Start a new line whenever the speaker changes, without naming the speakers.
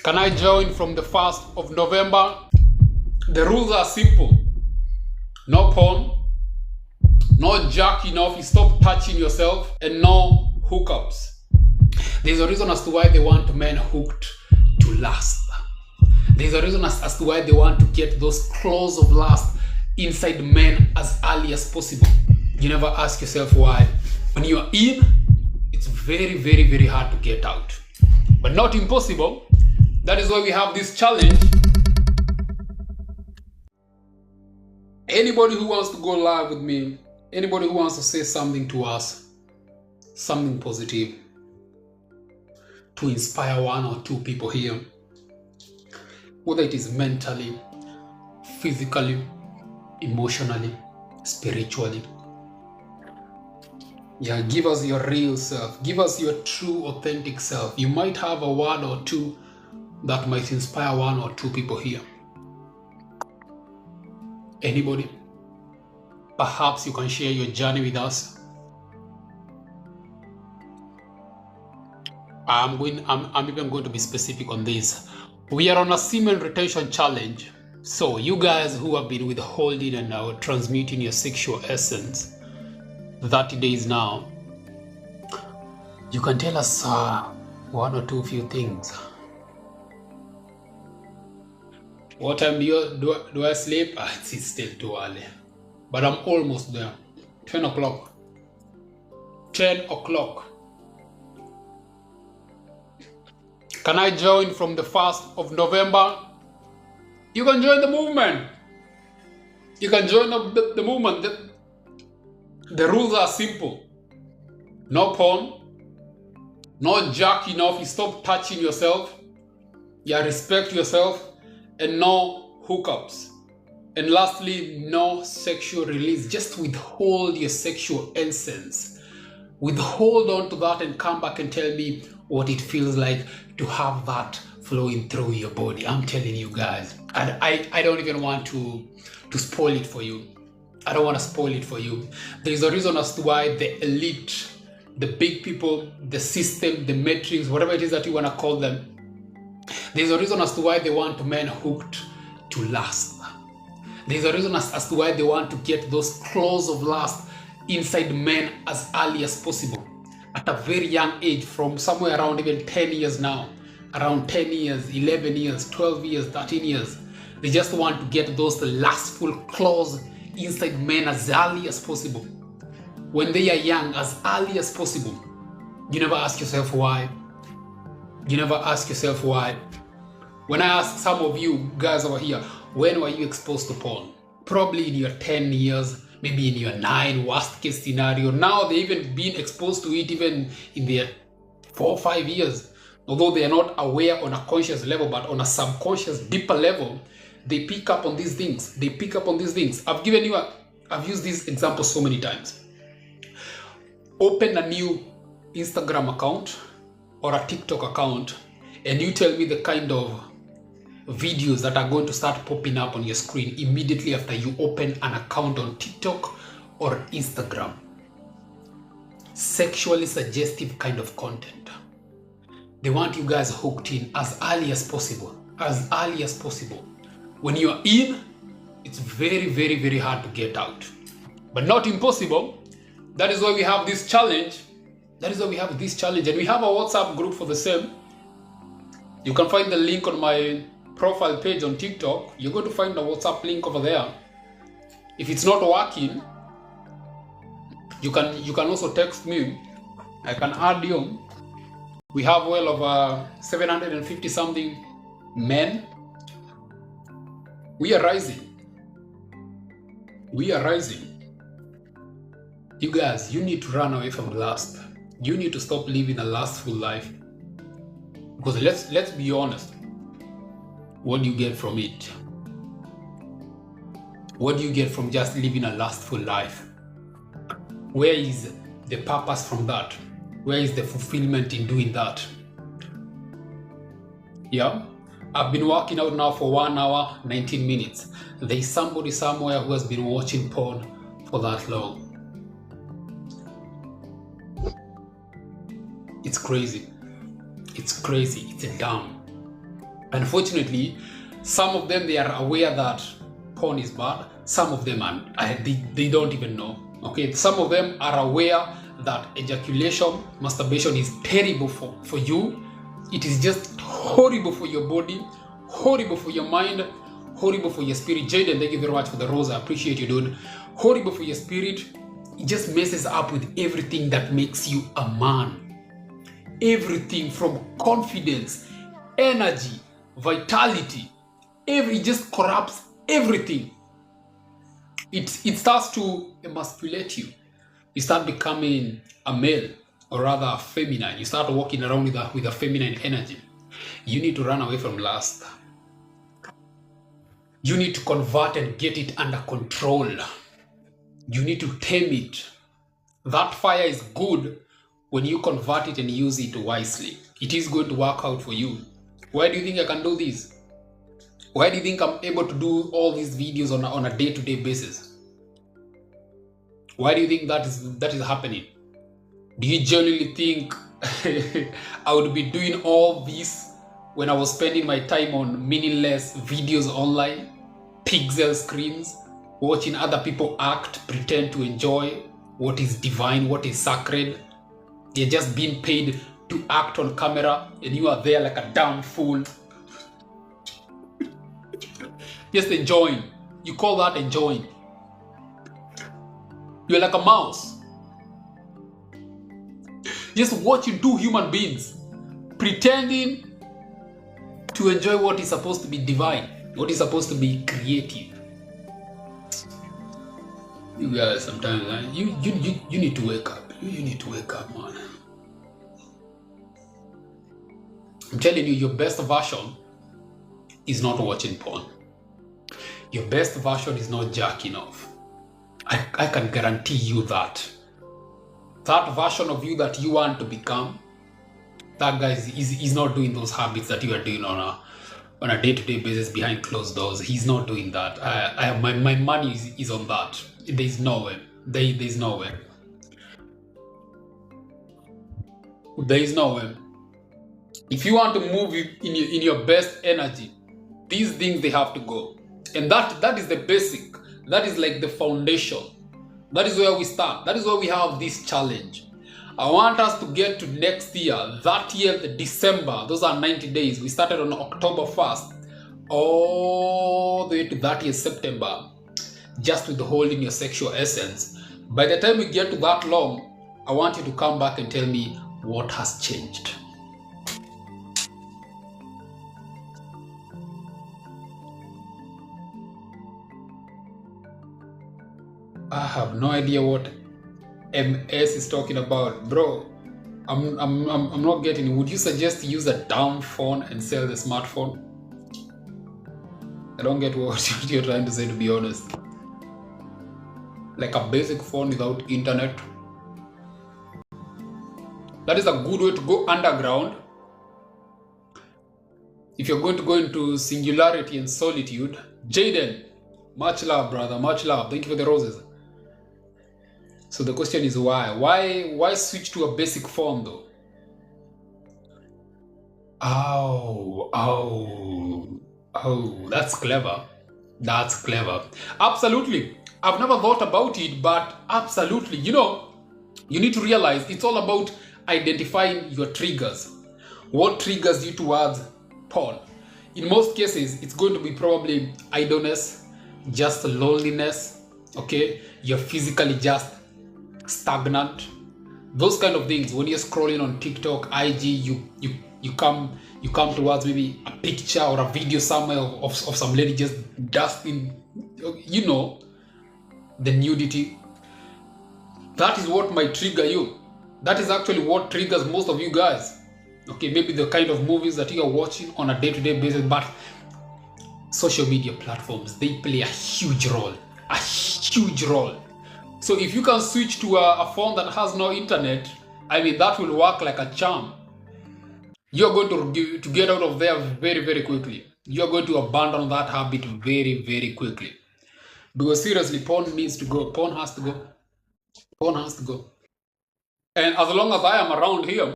Can I join from the 1st of November? The rules are simple. No porn, no jacking off, you stop touching yourself, and no hookups. There's a reason as to why they want men hooked to lust. There's a reason as to why they want to get those claws of lust inside men as early as possible. You never ask yourself why. When you're in, it's very, very, very hard to get out. But not impossible. That is why we have this challenge. Anybody who wants to go live with me, anybody who wants to say something to us, something positive, to inspire one or two people here, whether it is mentally, physically, emotionally, spiritually. Yeah, give us your real self. Give us your true, authentic self. You might have a word or two that might inspire one or two people here. Anybody? Perhaps you can share your journey with us. I'm even going to be specific on this. We are on a semen retention challenge. So you guys who have been withholding and now transmuting your sexual essence 30 days now, you can tell us one or two few things. What time do I sleep? It's still too early, but I'm almost there. 10 o'clock. 10 o'clock. Can I join from the 1st of November? You can join the movement. You can join the movement. The rules are simple. No porn. No jacking off. You stop touching yourself. You respect yourself. And no hookups. And lastly, no sexual release. Just withhold your sexual essence. Withhold on to that and come back and tell me what it feels like to have that flowing through your body. I'm telling you guys. I don't even want to spoil it for you. I don't want to spoil it for you. There's a reason as to why the elite, the big people, the system, the matrix, whatever it is that you want to call them, there's a reason as to why they want men hooked to lust. There's a reason as to why they want to get those claws of lust inside men as early as possible. At a very young age, from somewhere around even 10 years now. Around 10 years, 11 years, 12 years, 13 years. They just want to get those lustful claws inside men as early as possible. When they are young, as early as possible. You never ask yourself why. You never ask yourself why. When I ask some of you guys over here, when were you exposed to porn? Probably in your 10 years, maybe in your 9, worst case scenario. Now they even been exposed to it even in their 4 or 5 years. Although they are not aware on a conscious level, but on a subconscious, deeper level, they pick up on these things. They pick up on these things. I've used this example so many times. Open a new Instagram account or a TikTok account, and you tell me the kind of videos that are going to start popping up on your screen immediately after you open an account on TikTok or Instagram. Sexually suggestive kind of content. They want you guys hooked in as early as possible. As early as possible. When you're in, it's very, very, very hard to get out. But not impossible. That is why we have this challenge. That is why we have this challenge. And we have a WhatsApp group for the same. You can find the link on my profile page on TikTok. You're going to find the WhatsApp link over there. If it's not working, you can also text me. I can add you. We have well over 750 something men. We are rising. We are rising. You guys, you need to run away from lust. You need to stop living a lustful life. Because let's be honest. What do you get from it? What do you get from just living a lustful life? Where is the purpose from that? Where is the fulfillment in doing that? Yeah, I've been working out now for 1 hour, 19 minutes. There's somebody somewhere who has been watching porn for that long. It's crazy. It's crazy. It's dumb. Unfortunately, some of them, they are aware that porn is bad. Some of them are, they don't even know. Okay, some of them are aware that ejaculation, masturbation is terrible for you. It is just horrible for your body, horrible for your mind, horrible for your spirit. Jaden, thank you very much for the rose. I appreciate you, dude. Horrible for your spirit. It just messes up with everything that makes you a man. Everything from confidence, energy, vitality. It just corrupts everything. It starts to emasculate you. You start becoming a male, or rather feminine. You start walking around with a feminine energy. You need to run away from lust. You need to convert and get it under control. You need to tame it. That fire is good when you convert it and use it wisely. It is going to work out for you. Why do you think I can do this? Why do you think I'm able to do all these videos on a day-to-day basis? Why do you think that is happening? Do you genuinely think I would be doing all this when I was spending my time on meaningless videos online, pixel screens, watching other people act, pretend to enjoy what is divine, what is sacred? They're just being paid to act on camera, and you are there like a damn fool. Just enjoying. You call that enjoying? You're like a mouse. Just watching two human beings pretending to enjoy what is supposed to be divine, what is supposed to be creative. You guys, sometimes you need to wake up. You need to wake up, man. I'm telling you, your best version is not watching porn. Your best version is not jacking off. I can guarantee you that. That version of you that you want to become, that guy is not doing those habits that you are doing on a day-to-day basis behind closed doors. He's not doing that. My money is on that. There's no way. There's no way. There is no way. If you want to move in your best energy, these things, they have to go. And that is the basic. That is like the foundation. That is where we start. That is where we have this challenge. I want us to get to next year, that year, December. Those are 90 days. We started on October 1st, all the way to that year, September, just with holding your sexual essence. By the time we get to that long, I want you to come back and tell me what has changed. I have no idea what MS is talking about, bro. I'm not getting it. Would you suggest to use a dumb phone and sell the smartphone? I don't get what you're trying to say, to be honest. Like a basic phone without internet. That is a good way to go underground. If you're going to go into singularity and solitude. Jaden, much love, brother, much love. Thank you for the roses. So the question is why? Why switch to a basic phone though? Oh, that's clever. That's clever. Absolutely. I've never thought about it, but absolutely. You know, you need to realize it's all about identifying your triggers. What triggers you towards porn? In most cases, it's going to be probably idleness, just loneliness, okay? You're physically just stagnant. Those kind of things. When you're scrolling on TikTok, IG, you come towards maybe a picture or a video somewhere of some lady just dusting, you know, the nudity. That is what might trigger you. That is actually what triggers most of you guys. Okay, maybe the kind of movies that you are watching on a day-to-day basis, but social media platforms, they play a huge role. A huge role. So if you can switch to a phone that has no internet, I mean, that will work like a charm. You're going to get out of there very, very quickly. You're going to abandon that habit very, very quickly. Because seriously, porn needs to go. Porn has to go. Porn has to go. And as long as I am around here,